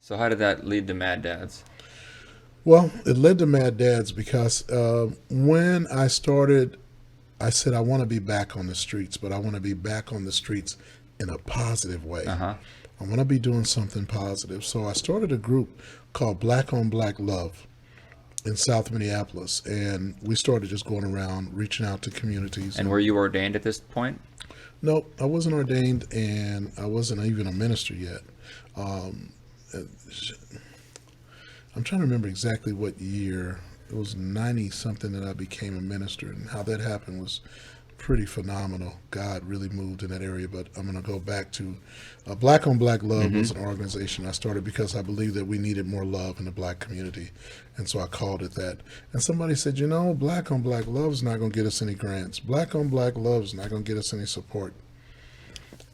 So how did that lead to Mad Dads? Well, it led to MADDADS because when I started, I said I want to be back on the streets, but I want to be back on the streets in a positive way. Uh-huh. I want to be doing something positive. So I started a group called Black on Black Love in South Minneapolis, and we started just going around reaching out to communities. And were you ordained at this point? Nope, I wasn't ordained, and I wasn't even a minister yet. Um, I'm trying to remember exactly what year. It was 90 something that I became a minister, and how that happened was pretty phenomenal. God really moved in that area. But I'm going to go back to Black on Black Love Mm-hmm. was an organization I started because I believed that we needed more love in the black community. And so I called it that. And somebody said, Black on Black Love is not going to get us any grants. Black on Black Love is not going to get us any support.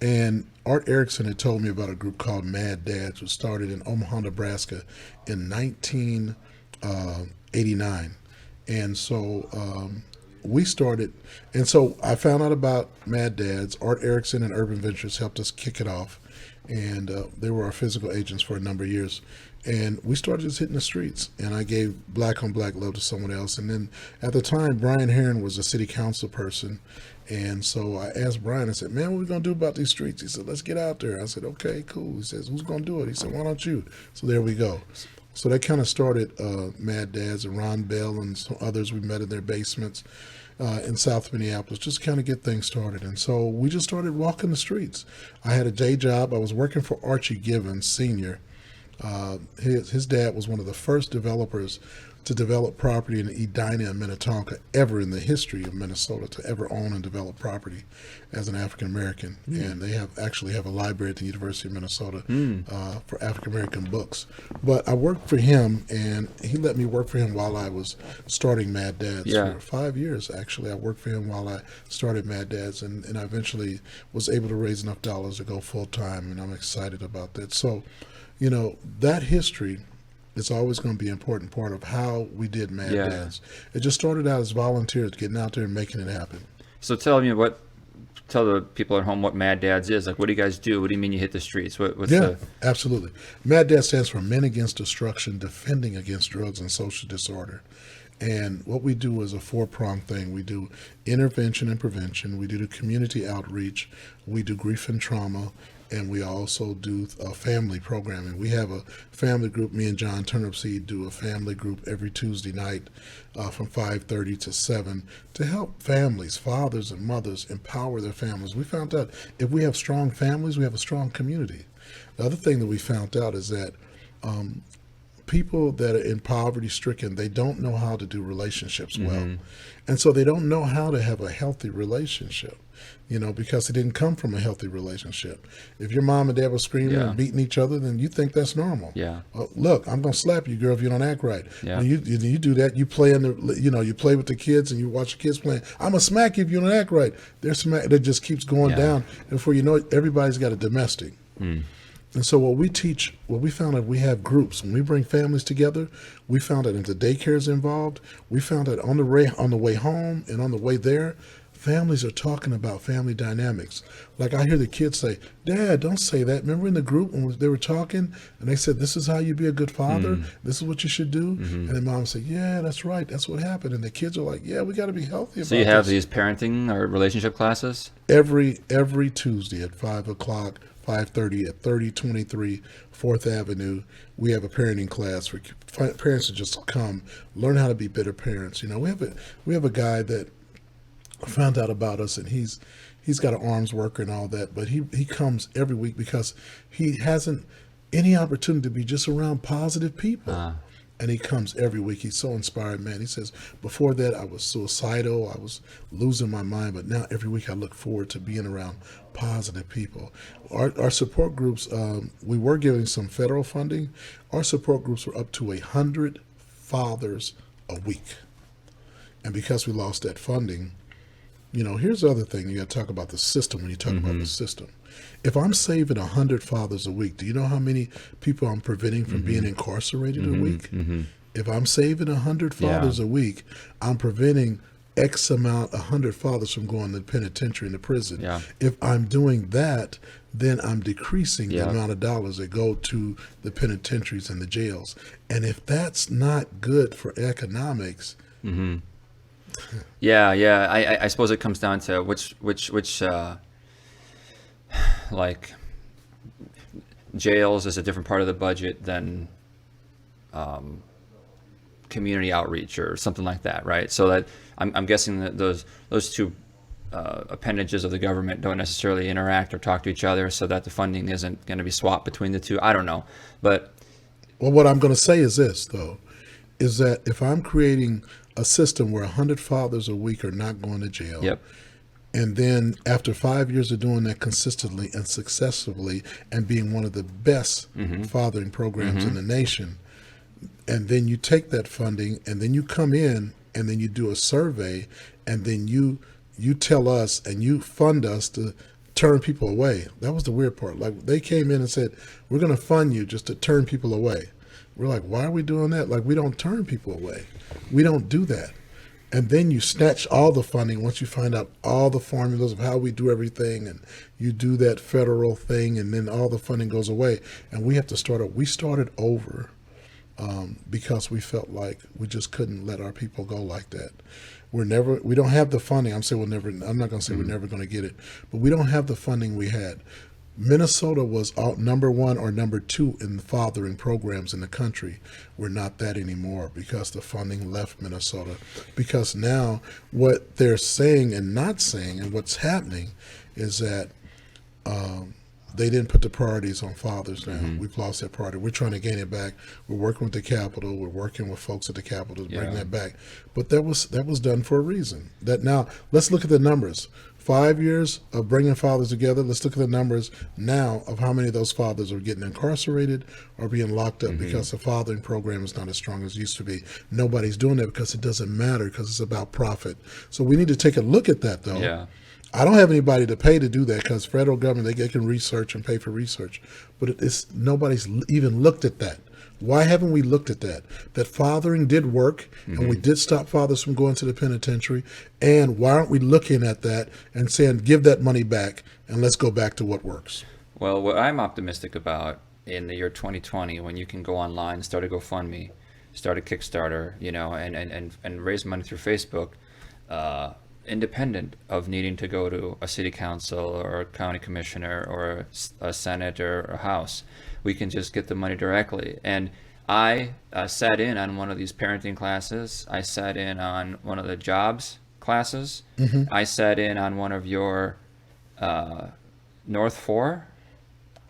And Art Erickson had told me about a group called M.A.D.D.A.D.S, which started in Omaha, Nebraska in 1989. And so we started, and so I found out about M.A.D.D.A.D.S. Art Erickson and Urban Ventures helped us kick it off. And they were our physical agents for a number of years. And we started just hitting the streets. And I gave Black on Black Love to someone else. And then at the time, Brian Heron was a city council person. And so I asked Brian, I said, man, what are we going to do about these streets? He said, let's get out there. I said, okay, cool. He says, who's going to do it? He said, why don't you? So there we go. So that kind of started MADDADS, and Ron Bell and some others we met in their basements in South Minneapolis, just kind of get things started. And so we just started walking the streets. I had a day job. I was working for Archie Givens Sr. His dad was one of the first developers to develop property in Edina and Minnetonka ever in the history of Minnesota to ever own and develop property as an African American. And they actually have a library at the University of Minnesota for African American books. But I worked for him, and he let me work for him while I was starting MADDADS. Yeah. For 5 years, actually. I worked for him while I started MADDADS, and I eventually was able to raise enough dollars to go full time, and I'm excited about that. So, that history is always going to be an important part of how we did MADDADS. It just started out as volunteers getting out there and making it happen. So tell the people at home what Mad Dads is. Like, what do you guys do? What do you mean you hit the streets? What's the... Absolutely. MADDADS stands for Men Against Destruction, Defending Against Drugs and Social Disorder. And what we do is a four-pronged thing. We do intervention and prevention. We do the community outreach. We do grief and trauma. And we also do family programming. We have a family group. Me and John Turnipseed do a family group every Tuesday night from 5:30 to 7 to help families, fathers and mothers, empower their families. We found out if we have strong families, we have a strong community. The other thing that we found out is that people that are in poverty stricken, they don't know how to do relationships well. And so they don't know how to have a healthy relationship, because they didn't come from a healthy relationship. If your mom and dad were screaming and beating each other, then you think that's normal. Yeah. Look, I'm going to slap you, girl, if you don't act right. Yeah. When you do that, you play you play with the kids and you watch the kids playing. I'm going to smack you if you don't act right. That just keeps going down. And before you know it, everybody's got a domestic. And so what we found out, we have groups. When we bring families together, we found that if the daycare is involved, we found that on the way home and on the way there, families are talking about family dynamics. Like I hear the kids say, Dad, don't say that. Remember in the group when they were talking and they said, this is how you be a good father. This is what you should do. And then mom said, yeah, that's right. That's what happened. And the kids are like, yeah, we got to be healthy about this. So you have these parenting or relationship classes? Every Tuesday at 5 o'clock. 5:30 at 3023 4th Avenue. We have a parenting class for parents to just come, learn how to be better parents. We have a guy that found out about us, and he's got an arms worker and all that, but he comes every week because he hasn't any opportunity to be just around positive people. And he comes every week. He's so inspired, man. He says, before that, I was suicidal. I was losing my mind. But now every week I look forward to being around positive people. Our support groups, we were giving some federal funding. Our support groups were up to 100 fathers a week. And because we lost that funding, here's the other thing. You got to talk about the system when you talk about the system. If I'm saving 100 fathers a week, do you know how many people I'm preventing from being incarcerated a week? If I'm saving 100 fathers a week, I'm preventing X amount, 100 fathers from going to the penitentiary and the prison. Yeah. If I'm doing that, then I'm decreasing the Yeah. amount of dollars that go to the penitentiaries and the jails. And if that's not good for economics, Yeah, yeah. I suppose it comes down to which like jails is a different part of the budget than community outreach or something like that, right? So that I'm guessing that those two appendages of the government don't necessarily interact or talk to each other, so that the funding isn't going to be swapped between the two. I don't know, but well, what I'm going to say is this, though, is that if I'm creating a system where 100 fathers a week are not going to jail, yep, and then after 5 years of doing that consistently and successfully and being one of the best fathering programs in the nation, and then you take that funding and then you come in and then you do a survey and then you tell us and you fund us to turn people away. That was the weird part. Like, they came in and said, we're going to fund you just to turn people away. We're like, why are we doing that? Like, we don't turn people away. We don't do that. And then you snatch all the funding once you find out all the formulas of how we do everything, and you do that federal thing, and then all the funding goes away. And we have to start over. We started over because we felt like we just couldn't let our people go like that. We don't have the funding. I'm not going to say we're never going to get it, but we don't have the funding we had. Minnesota was number one or number two in the fathering programs in the country. We're not that anymore because the funding left Minnesota. Because now what they're saying and not saying and what's happening is that they didn't put the priorities on fathers now. We've lost that priority. We're trying to gain it back. We're working with the Capitol. We're working with folks at the Capitol to bring that back. But that was done for a reason. That now, let's look at the numbers. 5 years of bringing fathers together. Let's look at the numbers now of how many of those fathers are getting incarcerated or being locked up because the fathering program is not as strong as it used to be. Nobody's doing that because it doesn't matter, because it's about profit. So we need to take a look at that, though. yeah. I don't have anybody to pay to do that because federal government, they can research and pay for research. But nobody's even looked at that. Why haven't we looked at that? That fathering did work, and we did stop fathers from going to the penitentiary. And why aren't we looking at that and saying, give that money back and let's go back to what works? Well, what I'm optimistic about in the year 2020, when you can go online, start a GoFundMe, start a Kickstarter, and raise money through Facebook, independent of needing to go to a city council or a county commissioner or a senate or a house. We can just get the money directly. And I sat in on one of these parenting classes. I sat in on one of the jobs classes. I sat in on one of your North 4.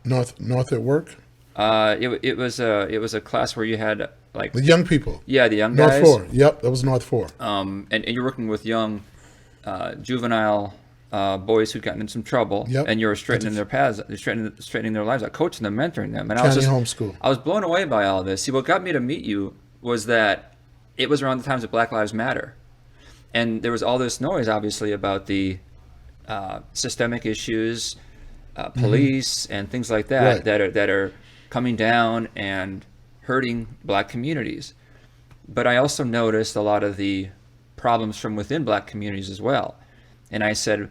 North at work? It was a class where you had like The young people. yeah, the young guys. North 4. Yep, that was North 4. And you're working with young juvenile boys who've gotten in some trouble, Yep. and you're straightening their paths, straightening their lives out, coaching them, mentoring them. And County homeschool. I was blown away by all of this. See, what got me to meet you was that it was around the times of Black Lives Matter, and there was all this noise, obviously, about the systemic issues, police, and things like that, Right. that are coming down and hurting Black communities. But I also noticed a lot of the problems from within Black communities as well. And I said,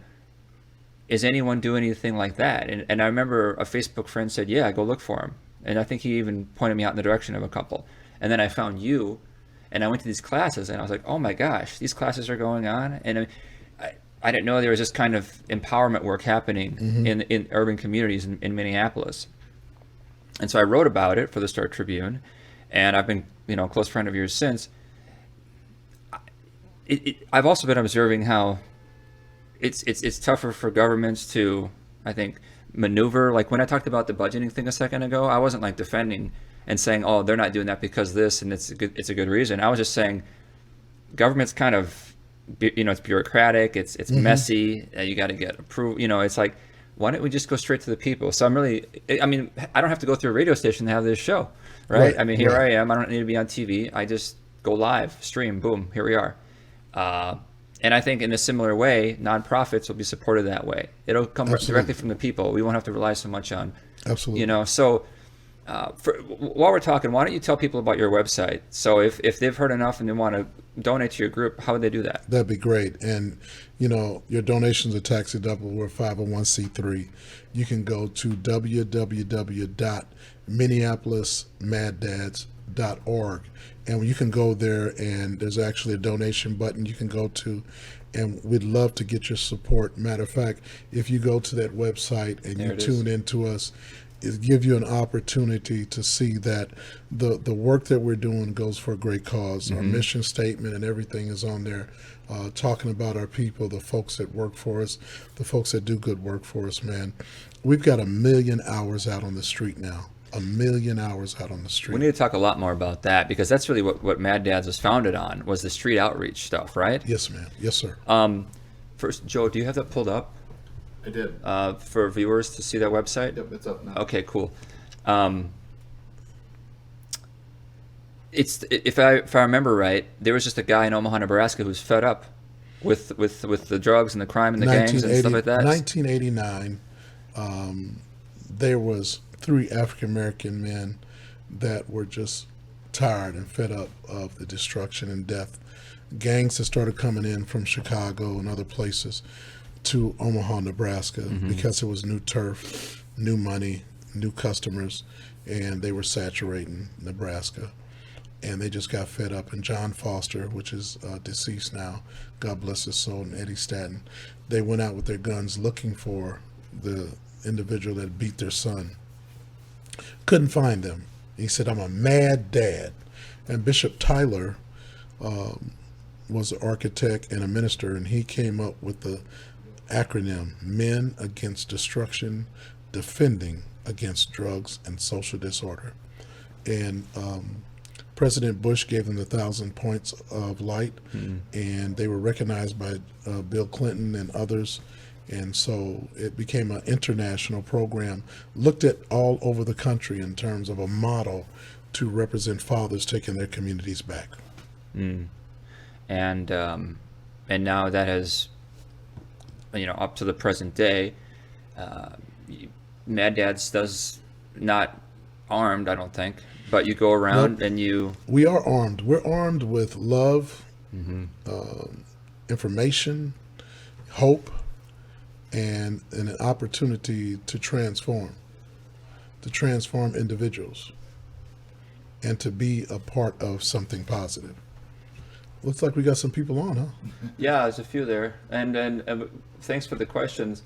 is anyone doing anything like that? And I remember a Facebook friend said, yeah, go look for him. And I think he even pointed me out in the direction of a couple. And then I found you, and I went to these classes, and I was like, oh my gosh, these classes are going on. And I didn't know there was this kind of empowerment work happening in urban communities in Minneapolis. And so I wrote about it for the Star Tribune, and I've been, a close friend of yours since. I've also been observing how it's tougher for governments to, I think, maneuver. Like when I talked about the budgeting thing a second ago, I wasn't like defending and saying, oh, they're not doing that because this, and it's a good reason. I was just saying government's kind of, it's bureaucratic, it's messy, you got to get approved. It's like, why don't we just go straight to the people? So I don't have to go through a radio station to have this show, right? Here I am. I don't need to be on TV. I just go live, stream, boom, here we are. And I think in a similar way, nonprofits will be supported that way. It'll come directly from the people. We won't have to rely so much on, Absolutely. So While we're talking, why don't you tell people about your website? So if they've heard enough and they want to donate to your group, how would they do that? That'd be great. And, your donations are tax deductible. We're 501c3. You can go to www.minneapolismaddads.org. And you can go there, and there's actually a donation button you can go to. And we'd love to get your support. Matter of fact, if you go to that website and There you it is. tune into us, it give you an opportunity to see that the work that we're doing goes for a great cause. Our mission statement and everything is on there, talking about our people, the folks that work for us, the folks that do good work for us, man. We've got 1,000,000 hours out on the street now. 1,000,000 hours out on the We street. need to talk a lot more about that because that's really what Mad Dads was founded on, was the street outreach stuff, right? Yes, ma'am. Yes, sir. First, Joe, do you have that pulled up I did. for viewers to see that website? Yep, it's up now. Okay, cool. It's if I remember right, there was just a guy in Omaha, Nebraska, who's fed up with the drugs and the crime and the gangs and stuff like that. 1989, there was 3 African American men that were just tired and fed up of the destruction and death. Gangs that started coming in from Chicago and other places to Omaha, Nebraska, because it was new turf, new money, new customers, and they were saturating Nebraska. And they just got fed up. And John Foster, which is deceased now, God bless his soul, and Eddie Stanton, they went out with their guns looking for the individual that beat their son. Couldn't find them. He said, "I'm a mad dad." And Bishop Tyler was an architect and a minister, and he came up with the acronym Men Against Destruction, Defending Against Drugs and Social Disorder. And President Bush gave them the 1,000 points of light, and they were recognized by Bill Clinton and others. And so it became an international program, looked at all over the country in terms of a model to represent fathers taking their communities back. And now that has, up to the present day, Mad Dads does not armed, I don't think, but you go around and you. We are armed. We're armed with love, information, hope, and an opportunity to transform individuals, and to be a part of something positive. Looks like we got some people on, huh? Yeah, there's a few there, and thanks for the questions.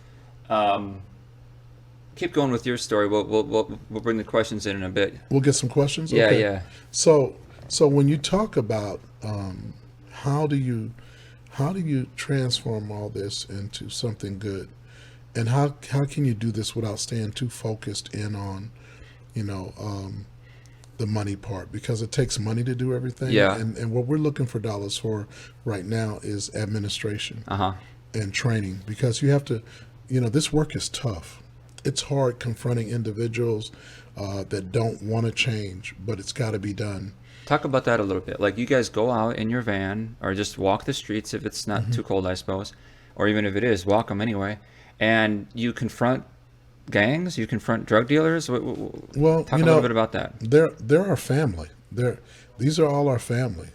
Keep going with your story. We'll bring the questions in a bit. We'll get some questions. Yeah, Okay. yeah. So when you talk about how do you transform all this into something good, and how can you do this without staying too focused in on, the money part, because it takes money to do everything. Yeah. And what we're looking for dollars for right now is administration and training, because you have to, this work is tough. It's hard confronting individuals that don't want to change, but it's got to be done. Talk about that a little bit. Like, you guys go out in your van or just walk the streets if it's not too cold, I suppose, or even if it is, walk them anyway, and you confront gangs, you confront drug dealers. Well, talk a little bit about that. They're our family. These are all our family.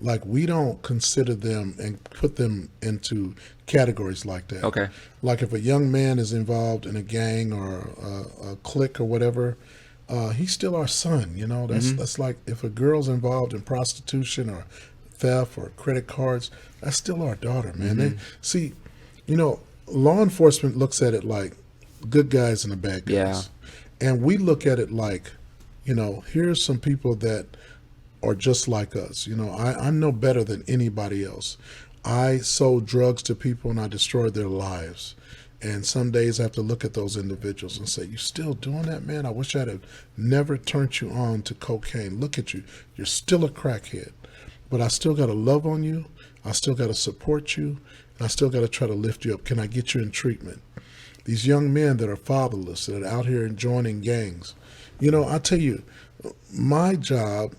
Like we don't consider them and put them into categories like that. Okay. Like if a young man is involved in a gang or a clique or whatever, he's still our son. That's like if a girl's involved in prostitution or theft or credit cards, that's still our daughter, man. They see, law enforcement looks at it like good guys and the bad guys. Yeah. And we look at it like, here's some people that are just like us. I'm no better than anybody else. I sold drugs to people and I destroyed their lives. And some days I have to look at those individuals and say, "You still doing that, man? I wish I'd have never turned you on to cocaine. Look at you. You're still a crackhead. But I still got to love on you. I still got to support you. And I still got to try to lift you up. Can I get you in treatment?" These young men that are fatherless, that are out here joining gangs. I tell you, my job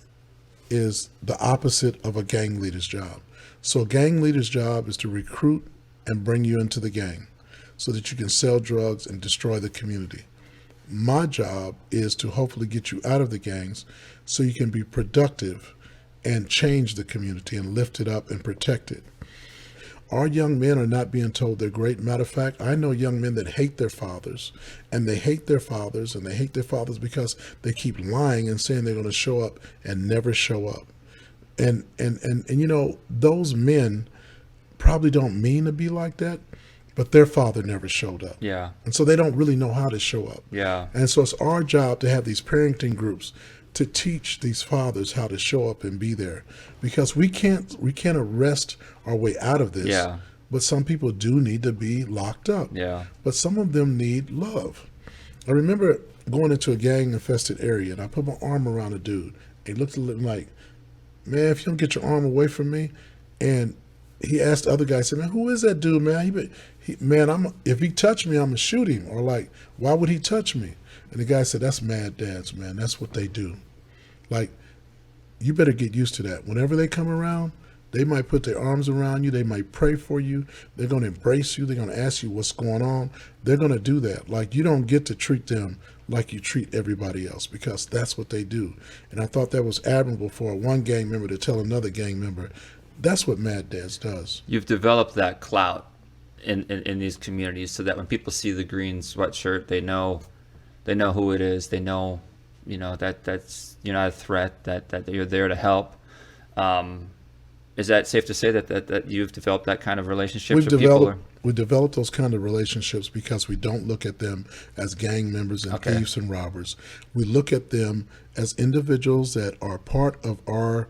is the opposite of a gang leader's job. So a gang leader's job is to recruit and bring you into the gang so that you can sell drugs and destroy the community. My job is to hopefully get you out of the gangs so you can be productive and change the community and lift it up and protect it. Our young men are not being told they're great. Matter of fact, I know young men that hate their fathers, and they hate their fathers, and they hate their fathers because they keep lying and saying they're going to show up and never show up. And you know, those men probably don't mean to be like that, but their father never showed up. Yeah. And so they don't really know how to show up. Yeah. And so it's our job to have these parenting groups to teach these fathers how to show up and be there, because we can't arrest our way out of this. Yeah. But some people do need to be locked up. Yeah. But some of them need love. I remember going into a gang infested area, and I put my arm around a dude. He looked at me like, man, if you don't get your arm away from me. And he asked the other guy, said, man, who is that dude, man? If he touched me, I'm gonna shoot him. Or like, why would he touch me? And the guy said, that's MADDADS, man. That's what they do. Like, you better get used to that. Whenever they come around, they might put their arms around you. They might pray for you. They're going to embrace you. They're going to ask you what's going on. They're going to do that. Like, you don't get to treat them like you treat everybody else, because that's what they do. And I thought that was admirable for one gang member to tell another gang member. That's what MADDADS does. You've developed that clout in these communities so that when people see the green sweatshirt, they know who it is. They know, that's you're not a threat, that you're there to help. Is that safe to say that you've developed that kind of relationship with people? We developed those kind of relationships because we don't look at them as gang members and thieves and robbers. We look at them as individuals that are part of our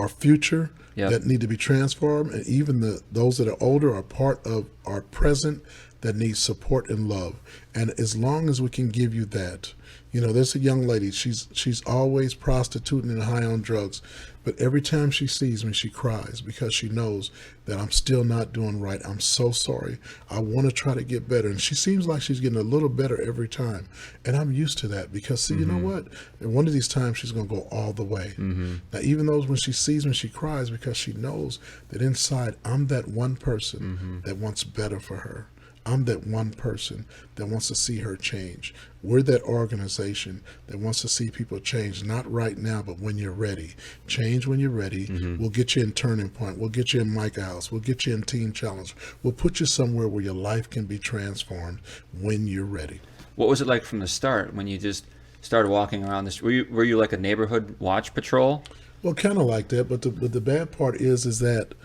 future, that need to be transformed, and even those that are older are part of our present that needs support and love. And as long as we can give you that, there's a young lady, she's always prostituting and high on drugs, but every time she sees me, she cries because she knows that I'm still not doing right. I'm so sorry. I want to try to get better. And she seems like she's getting a little better every time. And I'm used to that because, see, you know what? And one of these times she's going to go all the way. Now, even though when she sees me, she cries because she knows that inside I'm that one person that wants better for her. I'm that one person that wants to see her change. We're that organization that wants to see people change, not right now, but when you're ready. Change when you're ready. We'll get you in Turning Point. We'll get you in Micah House. We'll get you in Teen Challenge. We'll put you somewhere where your life can be transformed when you're ready. What was it like from the start when you just started walking around this? Were you like a neighborhood watch patrol? Well, kind of like that, but the bad part is that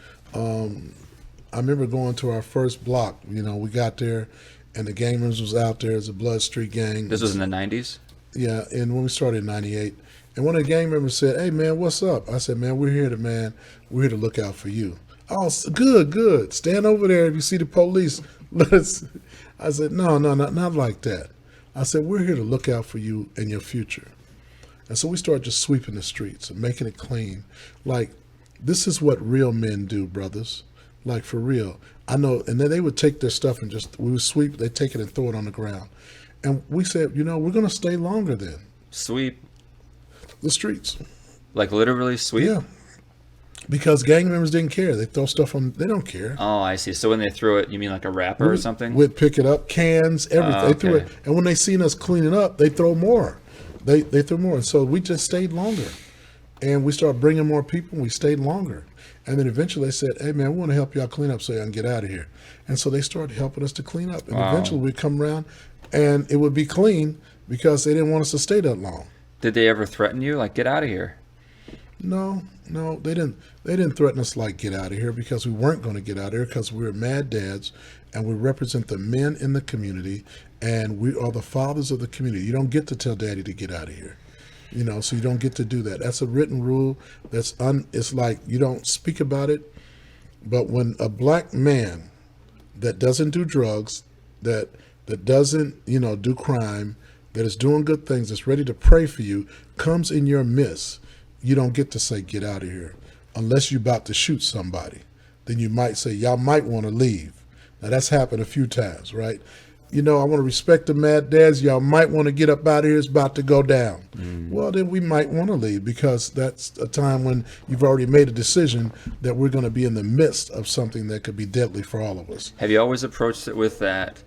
I remember going to our first block. We got there, and the gang members was out there as a Blood Street gang. This was in the 90s? Yeah, and when we started in 98. And one of the gang members said, hey, man, what's up? I said, man, we're here to look out for you. Oh, good. Stand over there if you see the police. I said, no, not like that. I said, we're here to look out for you and your future. And so we started just sweeping the streets and making it clean. Like, this is what real men do, brothers. Like, for real. I know. And then they would take their stuff and we would sweep, they'd take it and throw it on the ground. And we said, we're going to stay longer then. Sweep? The streets. Like literally sweep? Yeah. Because gang members didn't care. They throw stuff on, they don't care. Oh, I see. So when they threw it, you mean like a wrapper or something? We'd pick it up, cans, everything. They threw it. And when they seen us cleaning up, they throw more. They threw more. And so we just stayed longer. And we started bringing more people, and we stayed longer. And then eventually they said, hey, man, we want to help y'all clean up so y'all can get out of here. And so they started helping us to clean up. And eventually we'd come around, and it would be clean because they didn't want us to stay that long. Did they ever threaten you, like, get out of here? No, they didn't. They didn't threaten us like get out of here, because we weren't going to get out of here, because we're MADDADS, and we represent the men in the community, and we are the fathers of the community. You don't get to tell daddy to get out of here. So you don't get to do that. That's a written rule. It's like you don't speak about it. But when a black man that doesn't do drugs, that doesn't, do crime, that is doing good things, that's ready to pray for you, comes in your midst, you don't get to say, get out of here. Unless you're about to shoot somebody. Then you might say, y'all might want to leave. Now, that's happened a few times, right? I want to respect the MADDADS. Y'all might want to get up out of here. It's about to go down. Well, then we might want to leave, because that's a time when you've already made a decision that we're going to be in the midst of something that could be deadly for all of us. Have you always approached it with that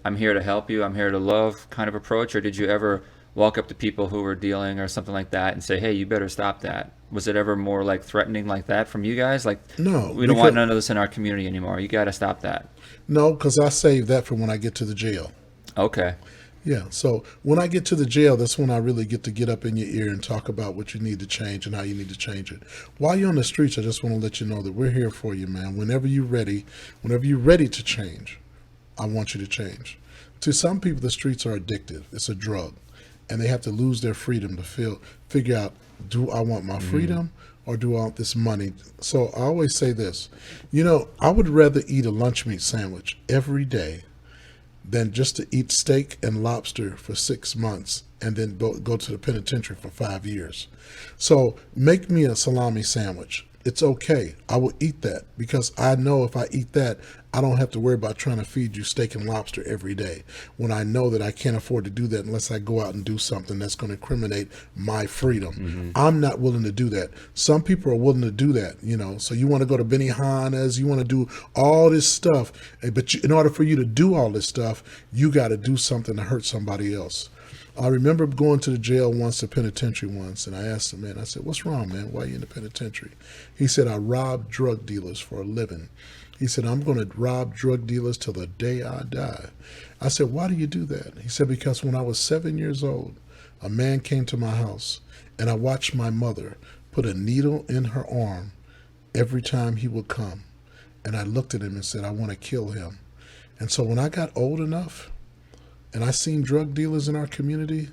I'm here to help you, I'm here to love kind of approach? Or did you ever walk up to people who were dealing or something like that and say, hey, you better stop that? Was it ever more like threatening like that from you guys? Like, No, we don't want none of this in our community anymore. You got to stop that. no, because I save that for when I get to the jail. Okay. Yeah, so when I get to the jail, that's when I really get to get up in your ear and talk about what you need to change and how you need to change it. While you're on the streets, I just want to let you know that we're here for you, man. Whenever you're ready to change, I want you to change. To some people, the streets are addictive. It's a drug, and they have to lose their freedom to figure out, do I want my freedom or do I want this money? So I always say this, I would rather eat a lunch meat sandwich every day than just to eat steak and lobster for 6 months and then go to the penitentiary for 5 years. So make me a salami sandwich. It's okay. I will eat that because I know if I eat that, I don't have to worry about trying to feed you steak and lobster every day when I know that I can't afford to do that unless I go out and do something that's going to incriminate my freedom. I'm not willing to do that. Some people are willing to do that, So you want to go to Benihana's, you want to do all this stuff, but in order for you to do all this stuff, you got to do something to hurt somebody else. I remember going to the jail once, the penitentiary once, and I asked the man, I said, what's wrong, man? Why are you in the penitentiary? He said, I rob drug dealers for a living. He said, I'm going to rob drug dealers till the day I die. I said, why do you do that? He said, because when I was 7 years old, a man came to my house, and I watched my mother put a needle in her arm every time he would come. And I looked at him and said, I want to kill him. And so when I got old enough, and I seen drug dealers in our community,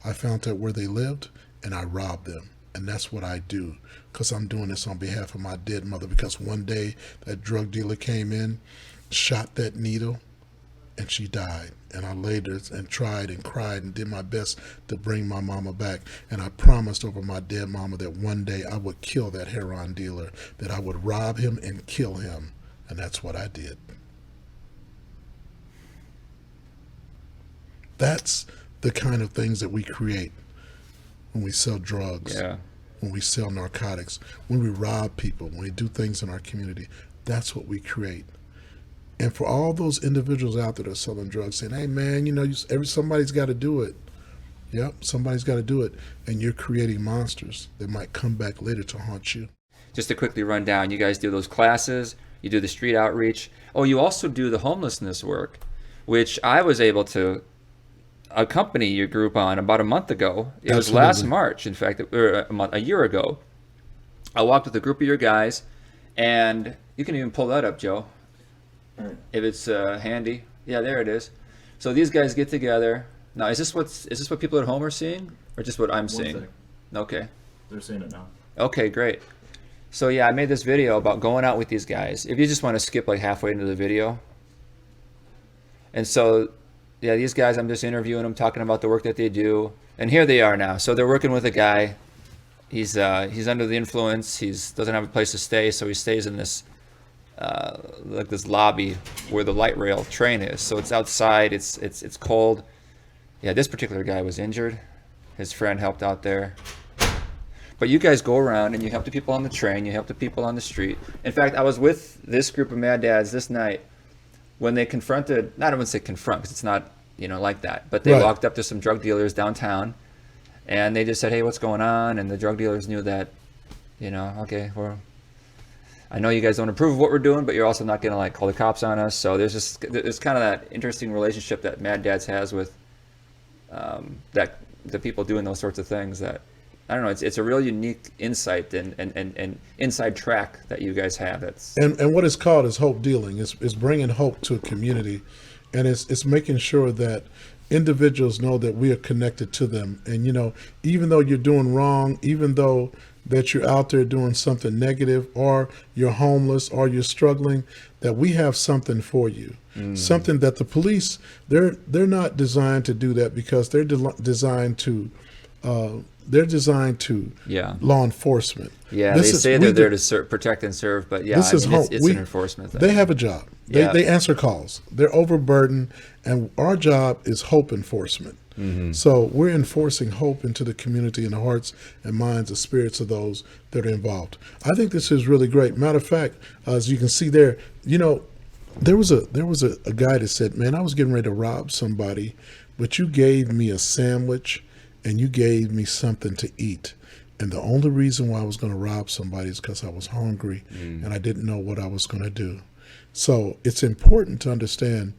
I found out where they lived and I robbed them. And that's what I do because I'm doing this on behalf of my dead mother, because one day that drug dealer came in, shot that needle, and she died. And I laid there and tried and cried and did my best to bring my mama back. And I promised over my dead mama that one day I would kill that heroin dealer, that I would rob him and kill him. And that's what I did. That's the kind of things that we create when we sell drugs, when we sell narcotics, when we rob people, when we do things in our community. That's what we create. And for all those individuals out there that are selling drugs saying, hey, man, somebody's got to do it. Yep, somebody's got to do it. And you're creating monsters that might come back later to haunt you. Just to quickly run down, you guys do those classes, you do the street outreach. Oh, you also do the homelessness work, which I was able to accompany your group on about a month ago. It was last March, in fact, or a year ago. I walked with a group of your guys, and you can even pull that up, Joe, if it's handy. Yeah, there it is. So these guys get together. Now, is this what people at home are seeing, or just what I'm seeing? One second. Okay. They're seeing it now. Okay, great. So yeah, I made this video about going out with these guys. If you just want to skip like halfway into the video. And so yeah, these guys, I'm just interviewing them, talking about the work that they do. And here they are now. So they're working with a guy. He's under the influence. He doesn't have a place to stay, so he stays in this like this lobby where the light rail train is. So it's outside. It's cold. Yeah, this particular guy was injured. His friend helped out there. But you guys go around and you help the people on the train. You help the people on the street. In fact, I was with this group of Mad Dads this night when they confronted, not even say confront, because it's not, like that, but they walked up to some drug dealers downtown, and they just said, hey, what's going on? And the drug dealers knew that, okay, I know you guys don't approve of what we're doing, but you're also not going to call the cops on us. So there's kind of that interesting relationship that Mad Dads has with the people doing those sorts of things that, I don't know, it's a real unique insight and inside track that you guys have. And what it's called is hope dealing. It's bringing hope to a community, and it's making sure that individuals know that we are connected to them. And even though you're doing wrong, even though that you're out there doing something negative, or you're homeless, or you're struggling, that we have something for you. Something that the police, they're not designed to do that, because they're designed to law enforcement. Yeah, they say they're there to protect and serve, but yeah, it's an enforcement thing. They have a job. They answer calls. They're overburdened, and our job is hope enforcement. So we're enforcing hope into the community, in the hearts and minds and spirits of those that are involved. I think this is really great. Matter of fact, as you can see there, There was a guy that said, "Man, I was getting ready to rob somebody, but you gave me a sandwich, and you gave me something to eat." And the only reason why I was going to rob somebody is because I was hungry and I didn't know what I was going to do. So it's important to understand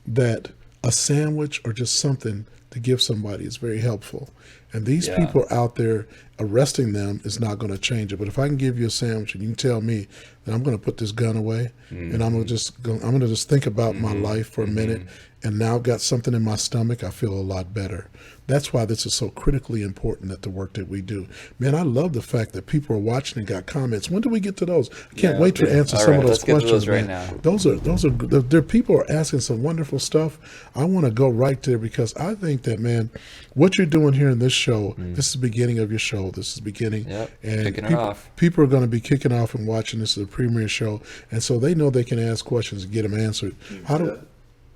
that a sandwich or just something to give somebody is very helpful. And these Yeah. people out there, arresting them is not going to change it. But if I can give you a sandwich and you can tell me that I'm going to put this gun away and I'm going to just think about my life for a minute, and now I've got something in my stomach, I feel a lot better. That's why this is so critically important, that the work that we do. Man, I love the fact that people are watching and got comments. When do we get to those? I can't Yeah, wait to okay. answer All some right, of those let's get to questions, those right man. now. Those are there. People are asking some wonderful stuff. I want to go right there because I think that, man, what you're doing here in this show, this is the beginning of your show. This is the beginning, Yep, and kicking it people, off. people are going to be kicking off and watching. This is a premiere show, and so they know they can ask questions and get them answered. How do?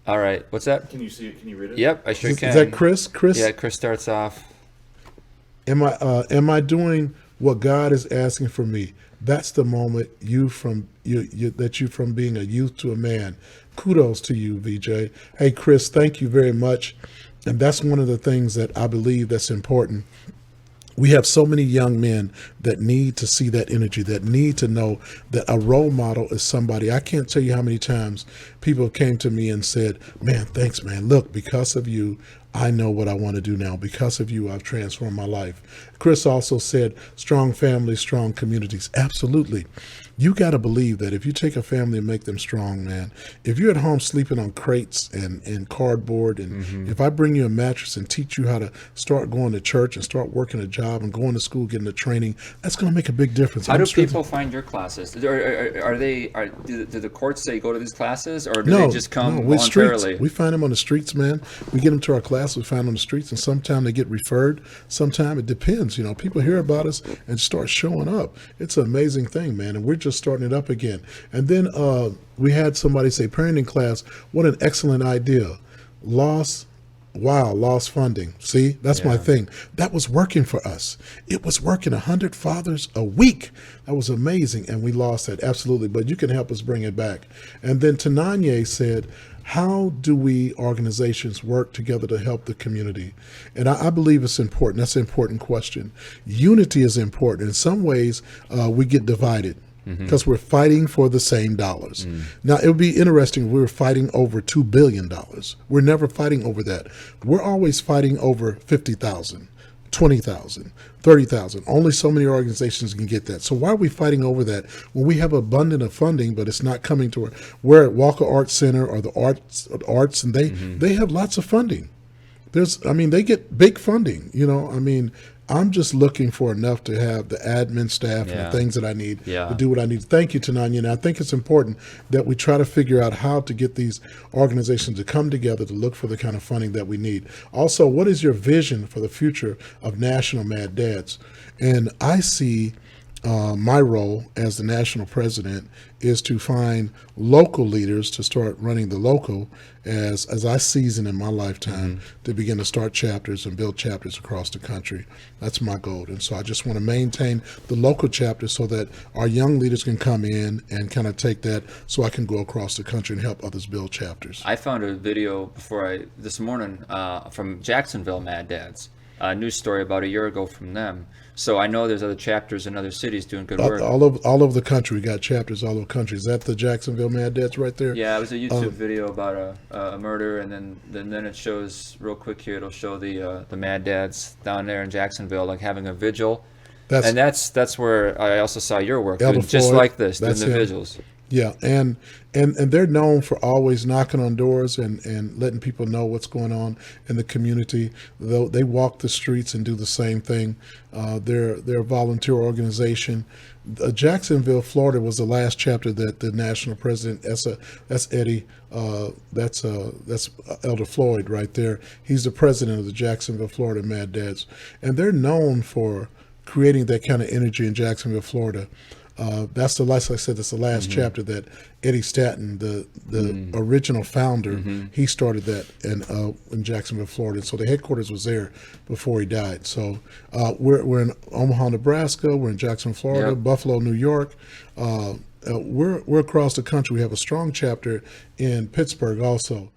All right, what's that? Can you see it? Can you read it? Yep, I sure Is can. that Chris? Chris? Yeah, Chris starts off. Am I doing what God is asking for me? That's the moment you from being a youth to a man. Kudos to you, VJ. Hey, Chris, thank you very much. And that's one of the things that I believe that's important. We have so many young men that need to see that energy, that need to know that a role model is somebody. I can't tell you how many times people came to me and said, "Man, thanks, man. Look, because of you, I know what I want to do now. Because of you, I've transformed my life." Chris also said, strong families, strong communities. Absolutely. You got to believe that if you take a family and make them strong, man, if you're at home sleeping on crates and cardboard, and if I bring you a mattress and teach you how to start going to church and start working a job and going to school, getting the training, that's going to make a big difference. How do strengthening- people find your classes? Do the courts say go to these classes, or do No, they just come no, we voluntarily? streets. We find them on the streets, man. We get them to our class. We find them on the streets, and sometimes they get referred. Sometimes it depends. You know, people hear about us and start showing up. It's an amazing thing, man. And we're just starting it up again. And then we had somebody say, parenting class, what an excellent idea. Lost funding. See, that's my Yeah. thing. That was working for us. It was working 100 fathers a week. That was amazing. And we lost that. Absolutely. But you can help us bring it back. And then Tananye said, how do we organizations work together to help the community? And I believe it's important. That's an important question. Unity is important. In some ways, we get divided because we're fighting for the same dollars. Now, it would be interesting if we were fighting over $2 billion. We're never fighting over that. We're always fighting over 50,000, 20,000, 30,000. Only so many organizations can get that. So why are we fighting over that when we have abundant of funding, but it's not coming to we're at Walker Arts Center or the arts, and they have lots of funding. They get big funding, I'm just looking for enough to have the admin staff and the things that I need to do what I need. Thank you, Tananya. And I think it's important that we try to figure out how to get these organizations to come together to look for the kind of funding that we need. Also, what is your vision for the future of National MADDADS? And I see my role as the national president is to find local leaders to start running the local as I season in my lifetime to begin to start chapters and build chapters across the country. That's my goal. And so I just want to maintain the local chapters so that our young leaders can come in and kind of take that so I can go across the country and help others build chapters. I found a video this morning from Jacksonville MADDADS, a news story about a year ago from them. So I know there's other chapters in other cities doing good work. All over the country. We got chapters all over the country. Is that the Jacksonville MADDADS right there? Yeah, it was a YouTube video about a murder, and then it shows real quick here. It'll show the MADDADS down there in Jacksonville, like having a vigil. That's where I also saw your work, doing just Floyd, like this, doing the him. vigils. Yeah, and they're known for always knocking on doors and letting people know what's going on in the community. Though they walk the streets and do the same thing. They're a volunteer organization. Jacksonville, Florida was the last chapter that the national president, that's Eddie, that's Elder Floyd right there. He's the president of the Jacksonville, Florida MADDADS. And they're known for creating that kind of energy in Jacksonville, Florida. That's the last, like I said, that's the last chapter that Eddie Stanton, the original founder, he started that in Jacksonville, Florida. So the headquarters was there before he died. So we're in Omaha, Nebraska. We're in Jacksonville, Florida, Yep. Buffalo, New York. We're across the country. We have a strong chapter in Pittsburgh also.